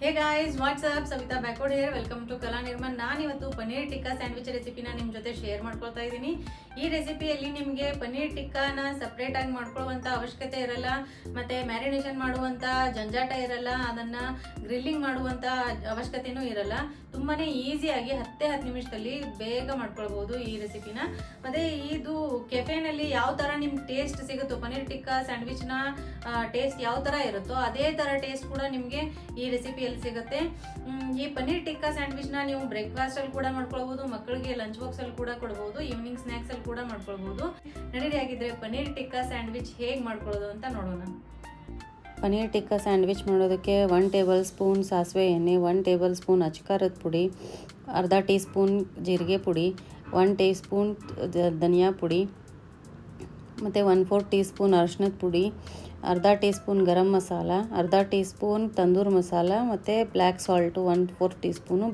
Hey guys what's up Savitha backward here welcome to Kala Nirman. ನಾನಿವತ್ತು paneer tikka sandwich ರೆಸಿಪಿನ ನಿಮ್ಮ ಜೊತೆ ಶೇರ್ ಮಾಡ್ಕೊಳ್ತಾ ಇದ್ದೀನಿ. ಈ ರೆಸಿಪಿಯಲ್ಲಿ ನಿಮಗೆ ಪನ್ನೀರ್ ಟಿಕ್ಕಾನ ಸಪ್ರೇಟ್ ಆಗಿ ಮಾಡ್ಕೊಳ್ಳುವಂಥ ಅವಶ್ಯಕತೆ ಇರಲ್ಲ, ಮತ್ತೆ ಮ್ಯಾರಿನೇಷನ್ ಮಾಡುವಂಥ ಜಂಜಾಟ ಇರಲ್ಲ, ಅದನ್ನ ಗ್ರಿಲ್ಲಿಂಗ್ ಮಾಡುವಂಥ ಅವಶ್ಯಕತೆನೂ ಇರಲ್ಲ. ತುಂಬಾನೇ ಈಸಿಯಾಗಿ 10 ನಿಮಿಷದಲ್ಲಿ ಬೇಗ ಮಾಡ್ಕೊಳ್ಬಹುದು ಈ ರೆಸಿಪಿನ. ಮತ್ತೆ ಇದು ಕೆಫೆನಲ್ಲಿ ಯಾವ ತರ ನಿಮ್ಗೆ ಟೇಸ್ಟ್ ಸಿಗುತ್ತೋ, ಪನ್ನೀರ್ ಟಿಕ್ಕಾ ಸ್ಯಾಂಡ್ವಿಚ್ನ ಟೇಸ್ಟ್ ಯಾವ ತರ ಇರುತ್ತೋ ಅದೇ ತರ ಟೇಸ್ಟ್ ಕೂಡ ನಿಮಗೆ ಈ ರೆಸಿಪಿಯಲ್ಲಿ ಸಿಗುತ್ತೆ. ಈ ಪನ್ನೀರ್ ಟಿಕ್ಕಾ ಸ್ಯಾಂಡ್ವಿಚ್ ನ ನೀವು ಬ್ರೇಕ್ಫಾಸ್ಟ್ ಅಲ್ಲಿ ಕೂಡ ಮಾಡ್ಕೊಳ್ಬಹುದು, ಮಕ್ಕಳಿಗೆ ಲಂಚ್ ಬಾಕ್ಸ್ ಅಲ್ಲಿ ಕೂಡ ಕೊಡಬಹುದು, ಈವ್ನಿಂಗ್ ಸ್ನಾಕ್ಸ್ ಅಲ್ಲಿ ಕೂಡ ಮಾಡ್ಕೊಳ್ಬಹುದು. ನಡೀರಿ ಆಗಿದ್ರೆ ಪನ್ನೀರ್ ಟಿಕ್ಕಾ ಸ್ಯಾಂಡ್ವಿಚ್ ಹೇಗೆ ಮಾಡ್ಕೊಳ್ಳೋದು ಅಂತ ನೋಡೋಣ. ಪನ್ನೀರ್ ಟಿಕ್ಕಾ ಸ್ಯಾಂಡ್ವಿಚ್ ಮಾಡೋದಕ್ಕೆ 1 ಟೇಬಲ್ ಸ್ಪೂನ್ ಸಾಸಿವೆ ಎಣ್ಣೆ, 1 ಟೇಬಲ್ ಸ್ಪೂನ್ ಅಚ್ಕಾರದ ಪುಡಿ, ಅರ್ಧ ಟೀ ಸ್ಪೂನ್ ಜೀರಿಗೆ ಪುಡಿ, 1 ಟೀ ಸ್ಪೂನ್ ಧನಿಯಾ ಪುಡಿ, ಮತ್ತು 1/4 ಟೀ ಸ್ಪೂನ್ ಅರಿಶಿಣದ ಪುಡಿ, ಅರ್ಧ ಟೀ ಸ್ಪೂನ್ ಗರಂ ಮಸಾಲ, ಅರ್ಧ ಟೀ ಸ್ಪೂನ್ ತಂದೂರ್ ಮಸಾಲ, ಮತ್ತು black salt 1/4 tea spoon.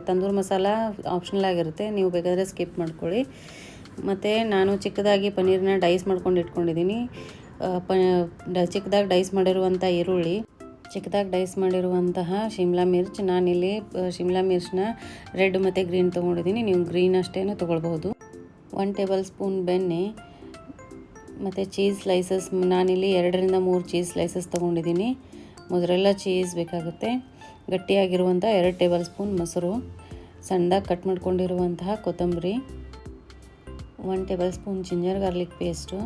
Tandoor masala optional ಆಗಿರುತ್ತೆ, ನೀವು ಬೇಕಾದರೆ ಸ್ಕಿಪ್ ಮಾಡ್ಕೊಳ್ಳಿ. ಮತ್ತು ನಾನು ಚಿಕ್ಕದಾಗಿ ಪನ್ನೀರನ್ನ ಡೈಸ್ ಮಾಡ್ಕೊಂಡು ಇಟ್ಕೊಂಡಿದ್ದೀನಿ. ಚಿಕ್ಕದಾಗಿ ಡೈಸ್ ಮಾಡಿರುವಂಥ ಈರುಳ್ಳಿ, ಚಿಕ್ಕದಾಗಿ ಡೈಸ್ ಮಾಡಿರುವಂತಹ ಶಿಮ್ಲಾ ಮಿರ್ಚ್. ನಾನಿಲ್ಲಿ ಶಿಮ್ಲಾ ಮಿರ್ಚ್ನ ರೆಡ್ ಮತ್ತು ಗ್ರೀನ್ ತೊಗೊಂಡಿದ್ದೀನಿ, ನೀವು ಗ್ರೀನ್ ಅಷ್ಟೇನು ತೊಗೊಳ್ಬಹುದು. 1 ಟೇಬಲ್ ಸ್ಪೂನ್ ಬೆಣ್ಣೆ ಮತ್ತು ಚೀಸ್ ಸ್ಲೈಸಸ್. ನಾನಿಲ್ಲಿ 2 3 ಚೀಸ್ ಸ್ಲೈಸಸ್ ತೊಗೊಂಡಿದ್ದೀನಿ. ಮೊದರೆಲ್ಲ ಚೀಸ್ ಬೇಕಾಗುತ್ತೆ. ಗಟ್ಟಿಯಾಗಿರುವಂಥ 2 ಟೇಬಲ್ ಸ್ಪೂನ್ ಮೊಸರು, ಸಣ್ಣದಾಗಿ ಕಟ್ ಮಾಡ್ಕೊಂಡಿರುವಂತಹ ಕೊತ್ತಂಬರಿ, 1 table spoon ginger garlic paste,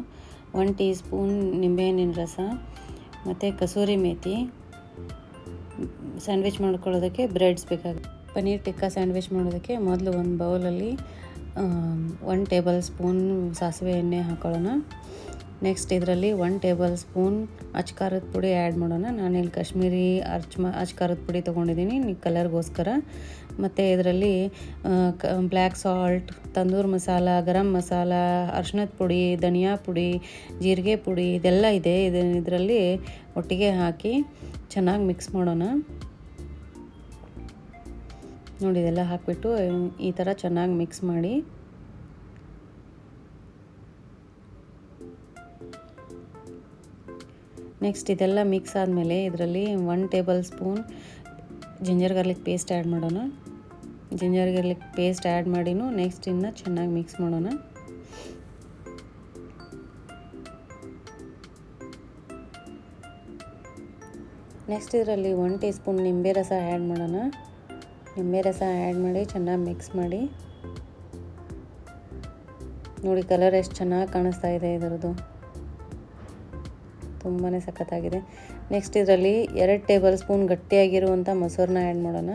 1 tea spoon ನಿಂಬೆಹಣ್ಣಿನ ರಸ, ಮತ್ತು ಕಸೂರಿ ಮೇಥಿ. ಸ್ಯಾಂಡ್ವಿಚ್ ಮಾಡ್ಕೊಳ್ಳೋದಕ್ಕೆ ಬ್ರೆಡ್ಸ್ ಬೇಕಾಗುತ್ತೆ. ಪನ್ನೀರ್ ಟಿಕ್ಕಾ ಸ್ಯಾಂಡ್ವಿಚ್ ಮಾಡೋದಕ್ಕೆ ಮೊದಲು ಒಂದು ಬೌಲಲ್ಲಿ 1 ಟೇಬಲ್ ಸ್ಪೂನ್ ಸಾಸಿವೆ ಎಣ್ಣೆ ಹಾಕೊಳ್ಳೋಣ. ನೆಕ್ಸ್ಟ್ ಇದರಲ್ಲಿ 1 ಟೇಬಲ್ ಸ್ಪೂನ್ ಅಚ್ಕಾರದ ಪುಡಿ ಆ್ಯಡ್ ಮಾಡೋಣ. ನಾನಿಲ್ಲಿ ಕಾಶ್ಮೀರಿ ಅಚ್ಕಾರದ ಪುಡಿ ತೊಗೊಂಡಿದ್ದೀನಿ ಕಲರ್ಗೋಸ್ಕರ. ಮತ್ತು ಇದರಲ್ಲಿ ಬ್ಲ್ಯಾಕ್ ಸಾಲ್ಟ್, ತಂದೂರ್ ಮಸಾಲ, ಗರಂ ಮಸಾಲ, ಅರಿಶಿಣದ ಪುಡಿ, ಧನಿಯಾ ಪುಡಿ, ಜೀರಿಗೆ ಪುಡಿ ಇದೆಲ್ಲ ಇದೆ. ಇದರಲ್ಲಿ ಒಟ್ಟಿಗೆ ಹಾಕಿ ಚೆನ್ನಾಗಿ ಮಿಕ್ಸ್ ಮಾಡೋಣ. ನೋಡಿ, ಇದೆಲ್ಲ ಹಾಕಿಬಿಟ್ಟು ಈ ಥರ ಚೆನ್ನಾಗಿ ಮಿಕ್ಸ್ ಮಾಡಿ. ನೆಕ್ಸ್ಟ್ ಇದೆಲ್ಲ ಮಿಕ್ಸ್ ಆದಮೇಲೆ ಇದರಲ್ಲಿ 1 table spoon ginger garlic paste add ಮಾಡೋಣ. ಜಿಂಜರ್ ಗಾರ್ಲಿಕ್ ಪೇಸ್ಟ್ ಆ್ಯಡ್ ಮಾಡಿನೂ ನೆಕ್ಸ್ಟ್ ಇನ್ನು ಚೆನ್ನಾಗಿ ಮಿಕ್ಸ್ ಮಾಡೋಣ. ನೆಕ್ಸ್ಟ್ ಇದರಲ್ಲಿ 1 ಟೀ ಸ್ಪೂನ್ ನಿಂಬೆ ರಸ ಆ್ಯಡ್ ಮಾಡೋಣ. ನಿಂಬೆ ರಸ ಆ್ಯಡ್ ಮಾಡಿ ಚೆನ್ನಾಗಿ ಮಿಕ್ಸ್ ಮಾಡಿ. ನೋಡಿ, ಕಲರ್ ಎಷ್ಟು ಚೆನ್ನಾಗಿ ಕಾಣಿಸ್ತಾ ಇದೆ ಇದರದ್ದು, ತುಂಬಾ ಸಖತ್ತಾಗಿದೆ. ನೆಕ್ಸ್ಟ್ ಇದರಲ್ಲಿ 2 ಟೇಬಲ್ ಸ್ಪೂನ್ ಗಟ್ಟಿಯಾಗಿರುವಂಥ ಮೊಸರನ್ನ ಆ್ಯಡ್ ಮಾಡೋಣ.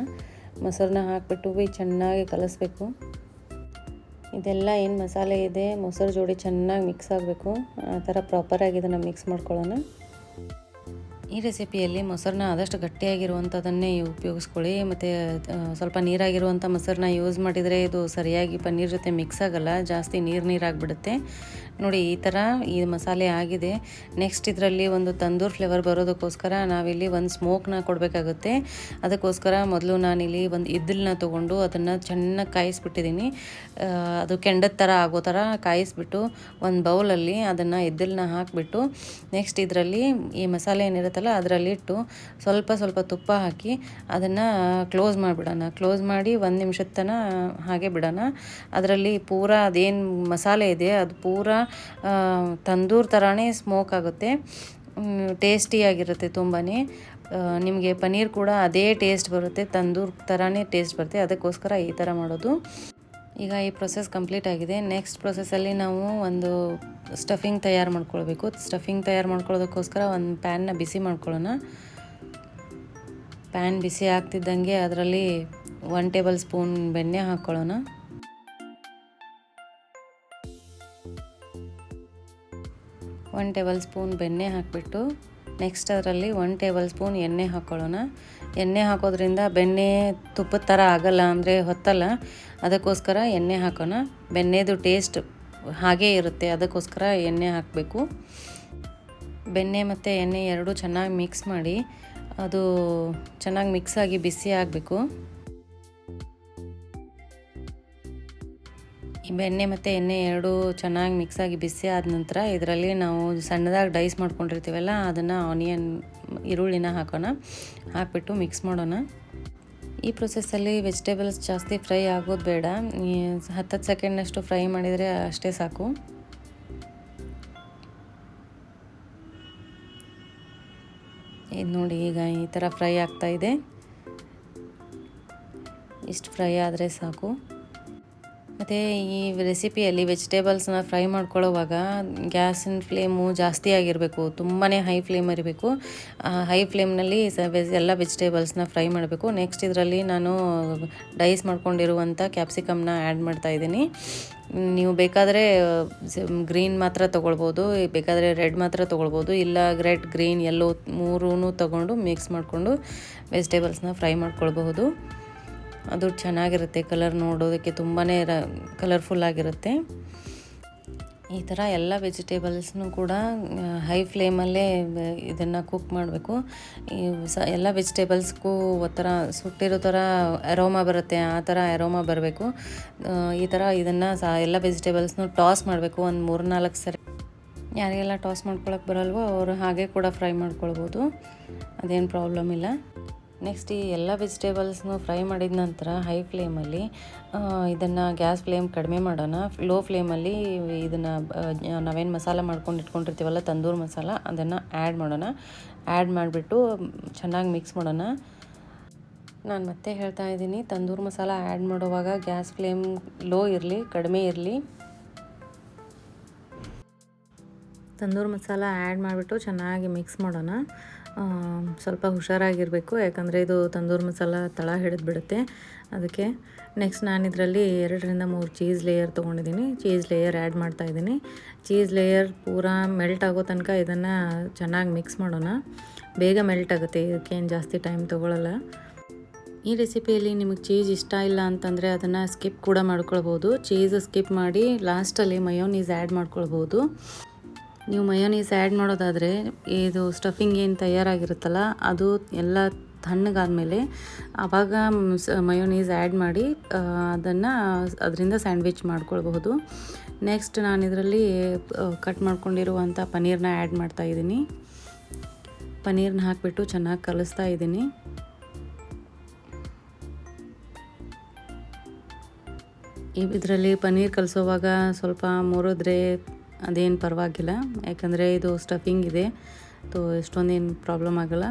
ಮೊಸರನ್ನ ಹಾಕಿಬಿಟ್ಟು ಚೆನ್ನಾಗಿ ಕಲಿಸ್ಬೇಕು. ಇದೆಲ್ಲ ಏನು ಮಸಾಲೆ ಇದೆ ಮೊಸರು ಜೋಡಿ ಚೆನ್ನಾಗಿ ಮಿಕ್ಸ್ ಆಗಬೇಕು. ಆ ಥರ ಪ್ರಾಪರಾಗಿ ಇದನ್ನು ಮಿಕ್ಸ್ ಮಾಡ್ಕೊಳ್ಳೋಣ. ಈ ರೆಸಿಪಿಯಲ್ಲಿ ಮೊಸರನ್ನ ಆದಷ್ಟು ಗಟ್ಟಿಯಾಗಿರುವಂಥದ್ದನ್ನೇ ಉಪಯೋಗಿಸ್ಕೊಳ್ಳಿ. ಮತ್ತು ಸ್ವಲ್ಪ ನೀರಾಗಿರುವಂಥ ಮೊಸರನ್ನ ಯೂಸ್ ಮಾಡಿದರೆ ಇದು ಸರಿಯಾಗಿ ಪನ್ನೀರ್ ಜೊತೆ ಮಿಕ್ಸ್ ಆಗಲ್ಲ, ಜಾಸ್ತಿ ನೀರಾಗಿಬಿಡುತ್ತೆ. ನೋಡಿ, ಈ ಥರ ಈ ಮಸಾಲೆ ಆಗಿದೆ. ನೆಕ್ಸ್ಟ್ ಇದರಲ್ಲಿ ಒಂದು ತಂದೂರ್ ಫ್ಲೇವರ್ ಬರೋದಕ್ಕೋಸ್ಕರ ನಾವಿಲ್ಲಿ ಒಂದು ಸ್ಮೋಕ್ನ ಕೊಡಬೇಕಾಗುತ್ತೆ. ಅದಕ್ಕೋಸ್ಕರ ಮೊದಲು ನಾನಿಲ್ಲಿ ಒಂದು ಇದ್ದಲನ್ನ ತೊಗೊಂಡು ಅದನ್ನು ಚೆನ್ನಾಗಿ ಕಾಯಿಸ್ಬಿಟ್ಟಿದ್ದೀನಿ. ಅದು ಕೆಂಡದ ಥರ ಆಗೋ ಥರ ಕಾಯಿಸ್ಬಿಟ್ಟು ಒಂದು ಬೌಲಲ್ಲಿ ಅದನ್ನು ಇದ್ದಲನ್ನ ಹಾಕಿಬಿಟ್ಟು ನೆಕ್ಸ್ಟ್ ಇದರಲ್ಲಿ ಈ ಮಸಾಲೆ ಏನಿರುತ್ತಲ್ಲ ಅದರಲ್ಲಿಟ್ಟು ಸ್ವಲ್ಪ ತುಪ್ಪ ಹಾಕಿ ಅದನ್ನು ಕ್ಲೋಸ್ ಮಾಡಿಬಿಡೋಣ. ಕ್ಲೋಸ್ ಮಾಡಿ 1 ನಿಮಿಷದ ತನಕ ಹಾಗೆ ಬಿಡೋಣ. ಅದರಲ್ಲಿ ಪೂರಾ ಅದೇನು ಮಸಾಲೆ ಇದೆ ಅದು ಪೂರಾ ತಂದೂರ್ ಥರನೇ ಸ್ಮೋಕ್ ಆಗುತ್ತೆ, ಟೇಸ್ಟಿಯಾಗಿರುತ್ತೆ ತುಂಬಾ. ನಿಮಗೆ ಪನ್ನೀರ್ ಕೂಡ ಅದೇ ಟೇಸ್ಟ್ ಬರುತ್ತೆ, ತಂದೂರ್ ಥರನೇ ಟೇಸ್ಟ್ ಬರುತ್ತೆ. ಅದಕ್ಕೋಸ್ಕರ ಈ ಥರ ಮಾಡೋದು. ಈಗ ಈ ಪ್ರೊಸೆಸ್ ಕಂಪ್ಲೀಟ್ ಆಗಿದೆ. ನೆಕ್ಸ್ಟ್ ಪ್ರೊಸೆಸ್ಸಲ್ಲಿ ನಾವು ಒಂದು ಸ್ಟಫಿಂಗ್ ತಯಾರು ಮಾಡ್ಕೊಳ್ಬೇಕು. ಸ್ಟಫಿಂಗ್ ತಯಾರು ಮಾಡ್ಕೊಳ್ಳೋದಕ್ಕೋಸ್ಕರ ಒಂದು ಪ್ಯಾನ್ನ ಬಿಸಿ ಮಾಡ್ಕೊಳ್ಳೋಣ. ಪ್ಯಾನ್ ಬಿಸಿ ಆಗ್ತಿದ್ದಂಗೆ ಅದರಲ್ಲಿ 1 ಟೇಬಲ್ ಸ್ಪೂನ್ ಬೆಣ್ಣೆ ಹಾಕ್ಕೊಳ್ಳೋಣ. 1 ಟೇಬಲ್ ಸ್ಪೂನ್ ಬೆಣ್ಣೆ ಹಾಕಿಬಿಟ್ಟು ನೆಕ್ಸ್ಟ್ ಅದರಲ್ಲಿ 1 ಟೇಬಲ್ ಸ್ಪೂನ್ ಎಣ್ಣೆ ಹಾಕ್ಕೊಳ್ಳೋಣ. ಎಣ್ಣೆ ಹಾಕೋದ್ರಿಂದ ಬೆಣ್ಣೆ ತುಪ್ಪದ ಥರ ಆಗಲ್ಲ, ಅಂದರೆ ಹೊತ್ತಲ್ಲ. ಅದಕ್ಕೋಸ್ಕರ ಎಣ್ಣೆ ಹಾಕೋಣ. ಬೆಣ್ಣೆದು ಟೇಸ್ಟ್ ಹಾಗೇ ಇರುತ್ತೆ, ಅದಕ್ಕೋಸ್ಕರ ಎಣ್ಣೆ ಹಾಕಬೇಕು. ಬೆಣ್ಣೆ ಮತ್ತು ಎಣ್ಣೆ ಎರಡೂ ಚೆನ್ನಾಗಿ ಮಿಕ್ಸ್ ಮಾಡಿ ಅದು ಚೆನ್ನಾಗಿ ಮಿಕ್ಸ್ ಆಗಿ ಬಿಸಿ ಆಗಬೇಕು. ಈ ಬೆಣ್ಣೆ ಮತ್ತು ಎಣ್ಣೆ ಎರಡೂ ಚೆನ್ನಾಗಿ ಮಿಕ್ಸಾಗಿ ಬಿಸಿ ಆದ ನಂತರ ಇದರಲ್ಲಿ ನಾವು ಸಣ್ಣದಾಗಿ ಡೈಸ್ ಮಾಡ್ಕೊಂಡಿರ್ತೀವಲ್ಲ ಅದನ್ನು ಆನಿಯನ್ ಈರುಳ್ಳಿನ ಹಾಕಿಬಿಟ್ಟು ಮಿಕ್ಸ್ ಮಾಡೋಣ. ಈ ಪ್ರೊಸೆಸ್ಸಲ್ಲಿ ವೆಜಿಟೇಬಲ್ಸ್ ಜಾಸ್ತಿ ಫ್ರೈ ಆಗೋದು ಬೇಡ, 10 ಸೆಕೆಂಡ್ನಷ್ಟು ಫ್ರೈ ಮಾಡಿದರೆ ಅಷ್ಟೇ ಸಾಕು. ಇದು ನೋಡಿ ಈಗ ಈ ಥರ ಫ್ರೈ ಆಗ್ತಾಯಿದೆ. ಇಷ್ಟು ಫ್ರೈ ಆದರೆ ಸಾಕು. ಮತ್ತು ಈ ರೆಸಿಪಿಯಲ್ಲಿ ವೆಜಿಟೇಬಲ್ಸ್ನ ಫ್ರೈ ಮಾಡ್ಕೊಳ್ಳೋವಾಗ ಗ್ಯಾಸಿನ ಫ್ಲೇಮು ಜಾಸ್ತಿ ಆಗಿರಬೇಕು, ತುಂಬಾ ಹೈ ಫ್ಲೇಮ್ ಇರಬೇಕು. ಹೈ ಫ್ಲೇಮ್ನಲ್ಲಿ ಎಲ್ಲ ವೆಜಿಟೇಬಲ್ಸ್ನ ಫ್ರೈ ಮಾಡಬೇಕು. ನೆಕ್ಸ್ಟ್ ಇದರಲ್ಲಿ ನಾನು ಡೈಸ್ ಮಾಡ್ಕೊಂಡಿರುವಂಥ ಕ್ಯಾಪ್ಸಿಕಮ್ನ ಆ್ಯಡ್ ಮಾಡ್ತಾಯಿದ್ದೀನಿ. ನೀವು ಬೇಕಾದರೆ ಗ್ರೀನ್ ಮಾತ್ರ ತೊಗೊಳ್ಬೋದು, ಬೇಕಾದರೆ ರೆಡ್ ಮಾತ್ರ ತೊಗೊಳ್ಬೋದು, ಇಲ್ಲ ರೆಡ್ ಗ್ರೀನ್ ಎಲ್ಲೋ ಮೂರೂ ತೊಗೊಂಡು ಮಿಕ್ಸ್ ಮಾಡಿಕೊಂಡು ವೆಜಿಟೇಬಲ್ಸ್ನ ಫ್ರೈ ಮಾಡ್ಕೊಳ್ಬಹುದು. ಅದು ಚೆನ್ನಾಗಿರುತ್ತೆ, ಕಲರ್ ನೋಡೋದಕ್ಕೆ ತುಂಬಾ ಕಲರ್ಫುಲ್ಲಾಗಿರುತ್ತೆ. ಈ ಥರ ಎಲ್ಲ ವೆಜಿಟೇಬಲ್ಸ್ನೂ ಕೂಡ ಹೈ ಫ್ಲೇಮಲ್ಲೇ ಇದನ್ನು ಕುಕ್ ಮಾಡಬೇಕು. ಎಲ್ಲ ವೆಜಿಟೇಬಲ್ಸ್ಗೂ ಒಂಥರ ಸುಟ್ಟಿರೋ ಥರ ಅರೋಮಾ ಬರುತ್ತೆ, ಆ ಥರ ಅರೋಮಾ ಬರಬೇಕು. ಈ ಥರ ಇದನ್ನು ಎಲ್ಲ ವೆಜಿಟೇಬಲ್ಸ್ನೂ ಟಾಸ್ ಮಾಡಬೇಕು ಒಂದು 3-4 ಸರಿ. ಯಾರಿಗೆಲ್ಲ ಟಾಸ್ ಮಾಡ್ಕೊಳಕ್ಕೆ ಬರಲ್ವೋ ಅವರು ಹಾಗೆ ಕೂಡ ಫ್ರೈ ಮಾಡ್ಕೊಳ್ಬೋದು, ಅದೇನು ಪ್ರಾಬ್ಲಮ್ ಇಲ್ಲ. ನೆಕ್ಸ್ಟ್ ಈ ಎಲ್ಲ ವೆಜಿಟೇಬಲ್ಸ್ನು ಫ್ರೈ ಮಾಡಿದ ನಂತರ ಹೈ ಫ್ಲೇಮಲ್ಲಿ ಇದನ್ನು ಗ್ಯಾಸ್ ಫ್ಲೇಮ್ ಕಡಿಮೆ ಮಾಡೋಣ. ಲೋ ಫ್ಲೇಮಲ್ಲಿ ಇದನ್ನು ನಾವೇನು ಮಸಾಲ ಮಾಡ್ಕೊಂಡು ಇಟ್ಕೊಂಡಿರ್ತೀವಲ್ಲ ತಂದೂರು ಮಸಾಲ, ಅದನ್ನು ಆ್ಯಡ್ ಮಾಡೋಣ. ಆ್ಯಡ್ ಮಾಡಿಬಿಟ್ಟು ಚೆನ್ನಾಗಿ ಮಿಕ್ಸ್ ಮಾಡೋಣ. ನಾನು ಮತ್ತೆ ಹೇಳ್ತಾ ಇದ್ದೀನಿ, ತಂದೂರು ಮಸಾಲ ಆ್ಯಡ್ ಮಾಡುವಾಗ ಗ್ಯಾಸ್ ಫ್ಲೇಮ್ ಲೋ ಇರಲಿ, ಕಡಿಮೆ ಇರಲಿ. ತಂದೂರು ಮಸಾಲ ಆ್ಯಡ್ ಮಾಡಿಬಿಟ್ಟು ಚೆನ್ನಾಗಿ ಮಿಕ್ಸ್ ಮಾಡೋಣ. ಸ್ವಲ್ಪ ಹುಷಾರಾಗಿರಬೇಕು, ಯಾಕಂದರೆ ಇದು ತಂದೂರು ಮಸಾಲ ತಳ ಹಿಡಿದ್ಬಿಡುತ್ತೆ. ಅದಕ್ಕೆ ನೆಕ್ಸ್ಟ್ ನಾನು ಇದರಲ್ಲಿ 2-3 ಚೀಸ್ ಲೇಯರ್ ತೊಗೊಂಡಿದ್ದೀನಿ. ಚೀಸ್ ಲೇಯರ್ ಆ್ಯಡ್ ಮಾಡ್ತಾಯಿದ್ದೀನಿ. ಚೀಸ್ ಲೇಯರ್ ಪೂರಾ ಮೆಲ್ಟ್ ಆಗೋ ತನಕ ಇದನ್ನು ಚೆನ್ನಾಗಿ ಮಿಕ್ಸ್ ಮಾಡೋಣ. ಬೇಗ ಮೆಲ್ಟ್ ಆಗುತ್ತೆ, ಇದಕ್ಕೇನು ಜಾಸ್ತಿ ಟೈಮ್ ತೊಗೊಳ್ಳಲ್ಲ. ಈ ರೆಸಿಪಿಯಲ್ಲಿ ನಿಮಗೆ ಚೀಸ್ ಇಷ್ಟ ಇಲ್ಲ ಅಂತಂದರೆ ಅದನ್ನು ಸ್ಕಿಪ್ ಕೂಡ ಮಾಡ್ಕೊಳ್ಬೋದು. ಚೀಸ್ ಸ್ಕಿಪ್ ಮಾಡಿ ಲಾಸ್ಟಲ್ಲಿ ಮಯೋನೀಸ್ ಆ್ಯಡ್ ಮಾಡ್ಕೊಳ್ಬೋದು. ನೀವು ಮಯೋನೀಸ್ ಆ್ಯಡ್ ಮಾಡೋದಾದರೆ ಇದು ಸ್ಟಫಿಂಗ್ ಏನು ತಯಾರಾಗಿರುತ್ತಲ್ಲ ಅದು ಎಲ್ಲ ತಣ್ಣಗಾದ್ಮೇಲೆ ಆವಾಗ ಮಯೋನೀಸ್ ಆ್ಯಡ್ ಮಾಡಿ ಅದರಿಂದ ಸ್ಯಾಂಡ್ವಿಚ್ ಮಾಡ್ಕೊಳ್ಬಹುದು. ನೆಕ್ಸ್ಟ್ ನಾನು ಇದರಲ್ಲಿ ಕಟ್ ಮಾಡ್ಕೊಂಡಿರುವಂಥ ಪನ್ನೀರನ್ನ ಆ್ಯಡ್ ಮಾಡ್ತಾಯಿದ್ದೀನಿ. ಪನ್ನೀರನ್ನ ಹಾಕಿಬಿಟ್ಟು ಚೆನ್ನಾಗಿ ಕಲಿಸ್ತಾ ಇದ್ದೀನಿ. ಇದರಲ್ಲಿ ಪನ್ನೀರ್ ಕಲಿಸೋವಾಗ ಸ್ವಲ್ಪ ಮುರಿದ್ರೆ ಅದೇನು ಪರವಾಗಿಲ್ಲ, ಯಾಕಂದರೆ ಇದು ಸ್ಟಫಿಂಗ್ ಇದೆ, ಎಷ್ಟೊಂದೇನು ಪ್ರಾಬ್ಲಮ್ ಆಗೋಲ್ಲ.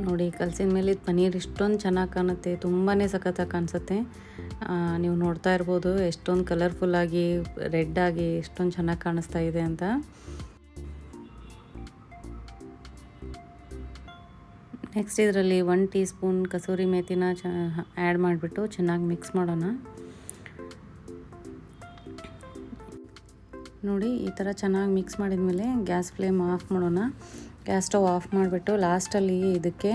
ನೋಡಿ ಕಲಸಿದ ಮೇಲೆ ಇದು ಪನ್ನೀರ್ ಇಷ್ಟೊಂದು ಚೆನ್ನಾಗಿ ಕಾಣುತ್ತೆ, ತುಂಬಾ ಸಖತ್ತಾಗಿ ಕಾಣಿಸುತ್ತೆ. ನೀವು ನೋಡ್ತಾ ಇರ್ಬೋದು ಎಷ್ಟೊಂದು ಕಲರ್ಫುಲ್ಲಾಗಿ ರೆಡ್ಡಾಗಿ ಎಷ್ಟೊಂದು ಚೆನ್ನಾಗಿ ಕಾಣಿಸ್ತಾ ಇದೆ ಅಂತ. ನೆಕ್ಸ್ಟ್ ಇದರಲ್ಲಿ 1 ಟೀ ಸ್ಪೂನ್ ಕಸೂರಿ ಮೇಥಿನ ಆ್ಯಡ್ ಮಾಡಿಬಿಟ್ಟು ಚೆನ್ನಾಗಿ ಮಿಕ್ಸ್ ಮಾಡೋಣ. ನೋಡಿ ಈ ಥರ ಚೆನ್ನಾಗಿ ಮಿಕ್ಸ್ ಮಾಡಿದ ಮೇಲೆ ಗ್ಯಾಸ್ ಫ್ಲೇಮ್ ಆಫ್ ಮಾಡೋಣ. ಗ್ಯಾಸ್ ಸ್ಟವ್ ಆಫ್ ಮಾಡಿಬಿಟ್ಟು ಲಾಸ್ಟಲ್ಲಿ ಇದಕ್ಕೆ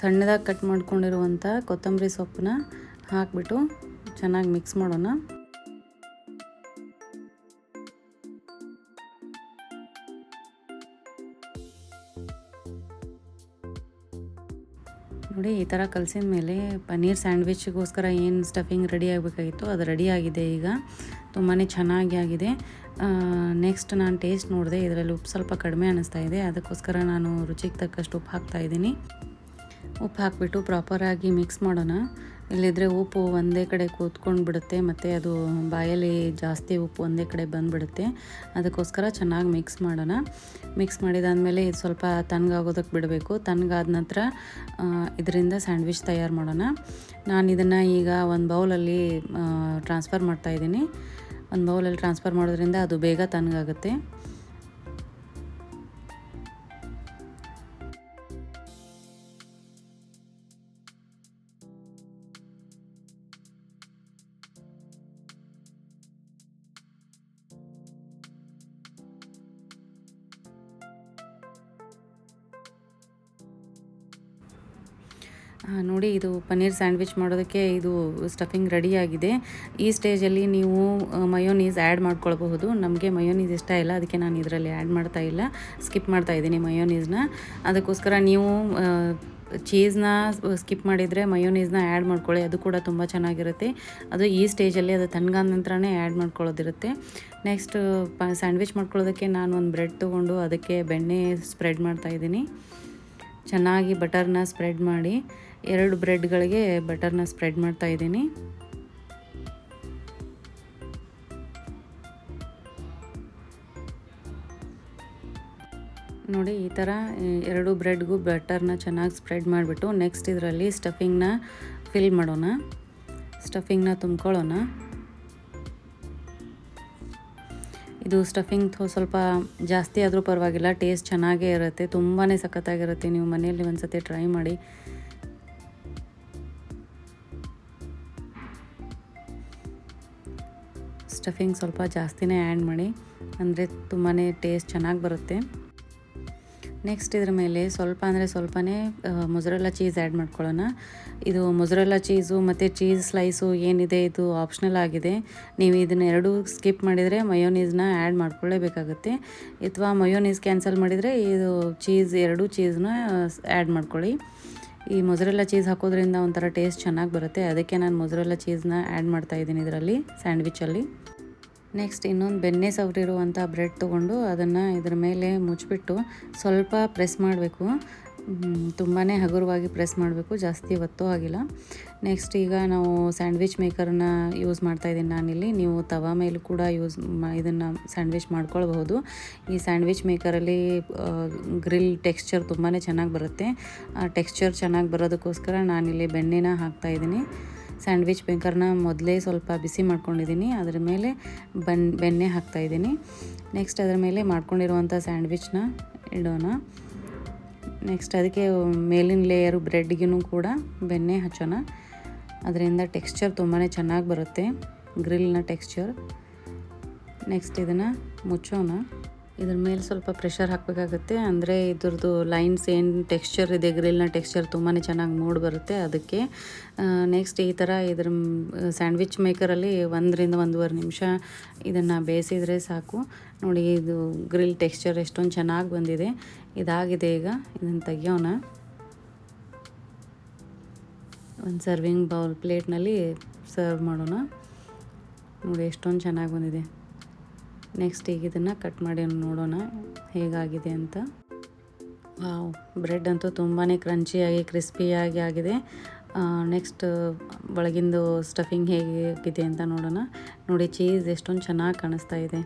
ಸಣ್ಣದಾಗಿ ಕಟ್ ಮಾಡ್ಕೊಂಡಿರುವಂಥ ಕೊತ್ತಂಬರಿ ಸೊಪ್ಪನ್ನ ಹಾಕಿಬಿಟ್ಟು ಚೆನ್ನಾಗಿ ಮಿಕ್ಸ್ ಮಾಡೋಣ. ನೋಡಿ ಈ ಥರ ಕಲಸಿದ ಮೇಲೆ ಪನ್ನೀರ್ ಸ್ಯಾಂಡ್ವಿಚ್ಗೋಸ್ಕರ ಏನು ಸ್ಟಫಿಂಗ್ ರೆಡಿ ಆಗಬೇಕಾಗಿತ್ತು ಅದು ರೆಡಿ ಆಗಿದೆ. ಈಗ ತುಂಬಾ ಚೆನ್ನಾಗಿ ಆಗಿದೆ. ನೆಕ್ಸ್ಟ್ ನಾನು ಟೇಸ್ಟ್ ನೋಡಿದೆ, ಇದರಲ್ಲಿ ಉಪ್ಪು ಸ್ವಲ್ಪ ಕಡಿಮೆ ಅನ್ನಿಸ್ತಾ ಇದೆ, ಅದಕ್ಕೋಸ್ಕರ ನಾನು ರುಚಿಗೆ ತಕ್ಕಷ್ಟು ಉಪ್ಪು ಹಾಕ್ತಾಯಿದ್ದೀನಿ. ಉಪ್ಪು ಹಾಕಿಬಿಟ್ಟು ಪ್ರಾಪರಾಗಿ ಮಿಕ್ಸ್ ಮಾಡೋಣ. ಇಲ್ಲಿದ್ದರೆ ಉಪ್ಪು ಒಂದೇ ಕಡೆ ಕೂತ್ಕೊಂಡು ಬಿಡುತ್ತೆ ಮತ್ತು ಅದು ಬಾಯಲ್ಲಿ ಜಾಸ್ತಿ ಉಪ್ಪು ಒಂದೇ ಕಡೆ ಬಂದುಬಿಡುತ್ತೆ. ಅದಕ್ಕೋಸ್ಕರ ಚೆನ್ನಾಗಿ ಮಿಕ್ಸ್ ಮಾಡೋಣ. ಮಿಕ್ಸ್ ಮಾಡಿದಾದಮೇಲೆ ಇದು ಸ್ವಲ್ಪ ತಣ್ಣಗಾಗೋದಕ್ಕೆ ಬಿಡಬೇಕು. ತಣ್ಣಗಾದ ನಂತರ ಇದರಿಂದ ಸ್ಯಾಂಡ್ವಿಚ್ ತಯಾರು ಮಾಡೋಣ. ನಾನು ಇದನ್ನು ಈಗ ಒಂದು ಬೌಲಲ್ಲಿ ಟ್ರಾನ್ಸ್ಫರ್ ಮಾಡ್ತಾಯಿದ್ದೀನಿ. ಒಂದು ಬೌಲಲ್ಲಿ ಟ್ರಾನ್ಸ್ಫರ್ ಮಾಡೋದ್ರಿಂದ ಅದು ಬೇಗ ತಣ್ಣಗಾಗುತ್ತೆ. ನೋಡಿ ಇದು ಪನ್ನೀರ್ ಸ್ಯಾಂಡ್ವಿಚ್ ಮಾಡೋದಕ್ಕೆ ಇದು ಸ್ಟಫಿಂಗ್ ರೆಡಿಯಾಗಿದೆ. ಈ ಸ್ಟೇಜಲ್ಲಿ ನೀವು ಮಯೋನೀಸ್ ಆ್ಯಡ್ ಮಾಡ್ಕೊಳ್ಬಹುದು. ನಮಗೆ ಮಯೋನೀಸ್ ಇಷ್ಟ ಇಲ್ಲ, ಅದಕ್ಕೆ ನಾನು ಇದರಲ್ಲಿ ಆ್ಯಡ್ ಮಾಡ್ತಾ ಇಲ್ಲ, ಸ್ಕಿಪ್ ಮಾಡ್ತಾ ಇದ್ದೀನಿ ಮಯೋನೀಸ್ನ. ಅದಕ್ಕೋಸ್ಕರ ನೀವು ಚೀಸ್ನ ಸ್ಕಿಪ್ ಮಾಡಿದರೆ ಮಯೋನೀಸ್ನ ಆ್ಯಡ್ ಮಾಡ್ಕೊಳ್ಳಿ, ಅದು ಕೂಡ ತುಂಬ ಚೆನ್ನಾಗಿರುತ್ತೆ. ಅದು ಈ ಸ್ಟೇಜಲ್ಲಿ ಅದು ತಣ್ಣಗಾದ ನಂತರನೇ ಆ್ಯಡ್ ಮಾಡ್ಕೊಳ್ಳೋದಿರುತ್ತೆ. ನೆಕ್ಸ್ಟ್ ಸ್ಯಾಂಡ್ವಿಚ್ ಮಾಡ್ಕೊಳ್ಳೋದಕ್ಕೆ ನಾನು ಒಂದು ಬ್ರೆಡ್ ತೊಗೊಂಡು ಅದಕ್ಕೆ ಬೆಣ್ಣೆ ಸ್ಪ್ರೆಡ್ ಮಾಡ್ತಾಯಿದ್ದೀನಿ. ಚೆನ್ನಾಗಿ ಬಟರ್ನ ಸ್ಪ್ರೆಡ್ ಮಾಡಿ 2 ಬ್ರೆಡ್ಗಳಿಗೆ ಬಟರ್ನ ಸ್ಪ್ರೆಡ್ ಮಾಡ್ತಾಯಿದ್ದೀನಿ. ನೋಡಿ ಈ ಥರ 2 ಬ್ರೆಡ್ಗೂ ಬಟರ್ನ ಚೆನ್ನಾಗಿ ಸ್ಪ್ರೆಡ್ ಮಾಡಿಬಿಟ್ಟು ನೆಕ್ಸ್ಟ್ ಇದರಲ್ಲಿ ಸ್ಟಫಿಂಗ್ನ ಫಿಲ್ ಮಾಡೋಣ. ಸ್ಟಫಿಂಗ್ನ ತುಂಬ್ಕೊಳ್ಳೋಣ. ಇದು ಸ್ಟಫಿಂಗ್ ಸ್ವಲ್ಪ ಜಾಸ್ತಿ ಆದರೂ ಪರವಾಗಿಲ್ಲ, ಟೇಸ್ಟ್ ಚೆನ್ನಾಗೇ ಇರುತ್ತೆ, ತುಂಬಾ ಸಖತ್ತಾಗಿರುತ್ತೆ. ನೀವು ಮನೆಯಲ್ಲಿ ಒಂದು ಸತಿ ಟ್ರೈ ಮಾಡಿ. ಸ್ಟಫಿಂಗ್ ಸ್ವಲ್ಪ ಜಾಸ್ತಿನೇ ಆ್ಯಡ್ ಮಾಡಿ, ಅಂದರೆ ತುಂಬಾ ಟೇಸ್ಟ್ ಚೆನ್ನಾಗಿ ಬರುತ್ತೆ. ನೆಕ್ಸ್ಟ್ ಇದ್ರ ಮೇಲೆ ಸ್ವಲ್ಪ ಅಂದರೆ ಸ್ವಲ್ಪನೇ ಮೊಸರೆಲ್ಲ ಚೀಸ್ ಆ್ಯಡ್ ಮಾಡ್ಕೊಳ್ಳೋಣ. ಇದು ಮೊಸರೆಲ್ಲ ಚೀಸು ಮತ್ತು ಚೀಸ್ ಸ್ಲೈಸು ಏನಿದೆ ಇದು ಆಪ್ಷನಲ್ ಆಗಿದೆ. ನೀವು ಇದನ್ನ 2 ಸ್ಕಿಪ್ ಮಾಡಿದರೆ ಮಯೋನೀಸ್ನ ಆ್ಯಡ್ ಮಾಡ್ಕೊಳ್ಳೇಬೇಕಾಗುತ್ತೆ. ಅಥವಾ ಮಯೋನೀಸ್ ಕ್ಯಾನ್ಸಲ್ ಮಾಡಿದರೆ ಇದು ಚೀಸ್ 2 ಚೀಸ್ನ ಆ್ಯಡ್ ಮಾಡ್ಕೊಳ್ಳಿ. ಈ ಮೊಸರೆಲ್ಲ ಚೀಸ್ ಹಾಕೋದ್ರಿಂದ ಒಂಥರ ಟೇಸ್ಟ್ ಚೆನ್ನಾಗಿ ಬರುತ್ತೆ, ಅದಕ್ಕೆ ನಾನು ಮೊಸರೆಲ್ಲ ಚೀಸ್ನ ಆ್ಯಡ್ ಮಾಡ್ತಾಯಿದ್ದೀನಿ ಇದರಲ್ಲಿ ಸ್ಯಾಂಡ್ವಿಚಲ್ಲಿ. ನೆಕ್ಸ್ಟ್ ಇನ್ನೊಂದು ಬೆಣ್ಣೆ ಸವರಿರುವಂಥ ಬ್ರೆಡ್ ತೊಗೊಂಡು ಅದನ್ನು ಇದ್ರ ಮೇಲೆ ಮುಚ್ಚಿಬಿಟ್ಟು ಸ್ವಲ್ಪ ಪ್ರೆಸ್ ಮಾಡಬೇಕು. ತುಂಬಾ ಹಗುರವಾಗಿ ಪ್ರೆಸ್ ಮಾಡಬೇಕು, ಜಾಸ್ತಿ ಒತ್ತೋ ಆಗಿಲ್ಲ. ನೆಕ್ಸ್ಟ್ ಈಗ ನಾವು ಸ್ಯಾಂಡ್ವಿಚ್ ಮೇಕರ್ನ ಯೂಸ್ ಮಾಡ್ತಾಯಿದ್ದೀನಿ ನಾನಿಲ್ಲಿ. ನೀವು ತವಾ ಮೇಲೂ ಕೂಡ ಇದನ್ನು ಸ್ಯಾಂಡ್ವಿಚ್ ಮಾಡ್ಕೊಳ್ಬಹುದು. ಈ ಸ್ಯಾಂಡ್ವಿಚ್ ಮೇಕರಲ್ಲಿ ಗ್ರಿಲ್ ಟೆಕ್ಸ್ಚರ್ ತುಂಬಾ ಚೆನ್ನಾಗಿ ಬರುತ್ತೆ. ಆ ಟೆಕ್ಸ್ಚರ್ ಚೆನ್ನಾಗಿ ಬರೋದಕ್ಕೋಸ್ಕರ ನಾನಿಲ್ಲಿ ಬೆಣ್ಣೆನ ಹಾಕ್ತಾಯಿದ್ದೀನಿ. ಸ್ಯಾಂಡ್ವಿಚ್ ಮೇಕರ್ನ ಮೊದಲೇ ಸ್ವಲ್ಪ ಬಿಸಿ ಮಾಡ್ಕೊಂಡಿದ್ದೀನಿ, ಅದರ ಮೇಲೆ ಬೆಣ್ಣೆ ಹಾಕ್ತಾಯಿದ್ದೀನಿ. ನೆಕ್ಸ್ಟ್ ಅದರ ಮೇಲೆ ಮಾಡ್ಕೊಂಡಿರುವಂಥ ಸ್ಯಾಂಡ್ವಿಚ್ನ ಇಡೋಣ. ನೆಕ್ಸ್ಟ್ ಅದಕ್ಕೆ ಮೇಲಿನ ಲೇಯರು ಬ್ರೆಡ್ಗಿನೂ ಕೂಡ ಬೆಣ್ಣೆ ಹಚ್ಚೋಣ. ಅದರಿಂದ ಟೆಕ್ಸ್ಚರ್ ತುಂಬಾ ಚೆನ್ನಾಗಿ ಬರುತ್ತೆ, ಗ್ರಿಲ್ನ ಟೆಕ್ಸ್ಚರ್. ನೆಕ್ಸ್ಟ್ ಇದನ್ನು ಮುಚ್ಚೋಣ. ಇದ್ರ ಮೇಲೆ ಸ್ವಲ್ಪ ಪ್ರೆಷರ್ ಹಾಕಬೇಕಾಗುತ್ತೆ, ಅಂದರೆ ಇದ್ರದ್ದು ಲೈನ್ಸ್ ಏನು ಟೆಕ್ಸ್ಚರ್ ಇದೆ, ಗ್ರಿಲ್ನ ಟೆಕ್ಸ್ಚರ್ ತುಂಬಾ ಚೆನ್ನಾಗಿ ಮೂಡ್ ಬರುತ್ತೆ ಅದಕ್ಕೆ. ನೆಕ್ಸ್ಟ್ ಈ ಥರ ಇದ್ರ ಸ್ಯಾಂಡ್ವಿಚ್ ಮೇಕರಲ್ಲಿ 1 ರಿಂದ 1.5 ನಿಮಿಷ ಇದನ್ನು ಬೇಯಿಸಿದರೆ ಸಾಕು. ನೋಡಿ ಇದು ಗ್ರಿಲ್ ಟೆಕ್ಸ್ಚರ್ ಎಷ್ಟೊಂದು ಚೆನ್ನಾಗಿ ಬಂದಿದೆ. ಇದಾಗಿದೆ, ಈಗ ಇದನ್ನು ತೆಗಿಯೋಣ. ಒಂದು ಸರ್ವಿಂಗ್ ಬೌಲ್ ಪ್ಲೇಟ್ನಲ್ಲಿ ಸರ್ವ್ ಮಾಡೋಣ. ನೋಡಿ ಎಷ್ಟೊಂದು ಚೆನ್ನಾಗಿ ಬಂದಿದೆ. ನೆಕ್ಸ್ಟ್ ಈಗ ಇದನ್ನು ಕಟ್ ಮಾಡಿ ನೋಡೋಣ ಹೇಗಾಗಿದೆ ಅಂತ. ವಾವ್, ಬ್ರೆಡ್ ಅಂತೂ ತುಂಬಾ ಕ್ರಂಚಿಯಾಗಿ ಕ್ರಿಸ್ಪಿಯಾಗಿ ಆಗಿದೆ. ನೆಕ್ಸ್ಟ್ ಒಳಗಿಂದು ಸ್ಟಫಿಂಗ್ ಹೇಗಿದೆ ಅಂತ ನೋಡೋಣ. ನೋಡಿ ಚೀಸ್ ಎಷ್ಟೊಂದು ಚೆನ್ನಾಗಿ ಕಾಣಿಸ್ತಾ ಇದೆ,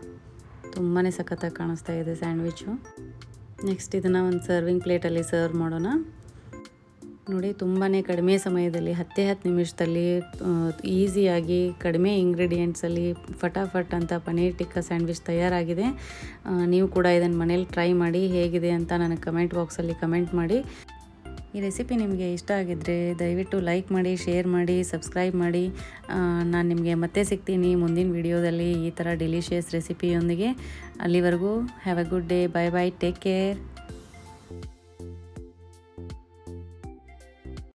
ತುಂಬಾ ಸಖತ್ತಾಗಿ ಕಾಣಿಸ್ತಾ ಇದೆ ಸ್ಯಾಂಡ್ವಿಚ್ಚು. ನೆಕ್ಸ್ಟ್ ಇದನ್ನು ಒಂದು ಸರ್ವಿಂಗ್ ಪ್ಲೇಟಲ್ಲಿ ಸರ್ವ್ ಮಾಡೋಣ. ನೋಡಿ ತುಂಬಾ ಕಡಿಮೆ ಸಮಯದಲ್ಲಿ 10 ನಿಮಿಷದಲ್ಲಿ ಈಸಿಯಾಗಿ ಕಡಿಮೆ ಇಂಗ್ರೀಡಿಯೆಂಟ್ಸಲ್ಲಿ ಫಟಾಫಟ್ ಅಂತ ಪನ್ನೀರ್ ಟಿಕ್ಕಾ ಸ್ಯಾಂಡ್ವಿಚ್ ತಯಾರಾಗಿದೆ. ನೀವು ಕೂಡ ಇದನ್ನು ಮನೇಲಿ ಟ್ರೈ ಮಾಡಿ, ಹೇಗಿದೆ ಅಂತ ನನಗೆ ಕಮೆಂಟ್ ಬಾಕ್ಸಲ್ಲಿ ಕಮೆಂಟ್ ಮಾಡಿ. ಈ ರೆಸಿಪಿ ನಿಮಗೆ ಇಷ್ಟ ಆಗಿದ್ದರೆ ದಯವಿಟ್ಟು ಲೈಕ್ ಮಾಡಿ, ಶೇರ್ ಮಾಡಿ, ಸಬ್ಸ್ಕ್ರೈಬ್ ಮಾಡಿ. ನಾನು ನಿಮಗೆ ಮತ್ತೆ ಸಿಗ್ತೀನಿ ಮುಂದಿನ ವಿಡಿಯೋದಲ್ಲಿ ಈ ಥರ ಡೆಲಿಷಿಯಸ್ ರೆಸಿಪಿಯೊಂದಿಗೆ. ಅಲ್ಲಿವರೆಗೂ have a good day. Bye bye, take care.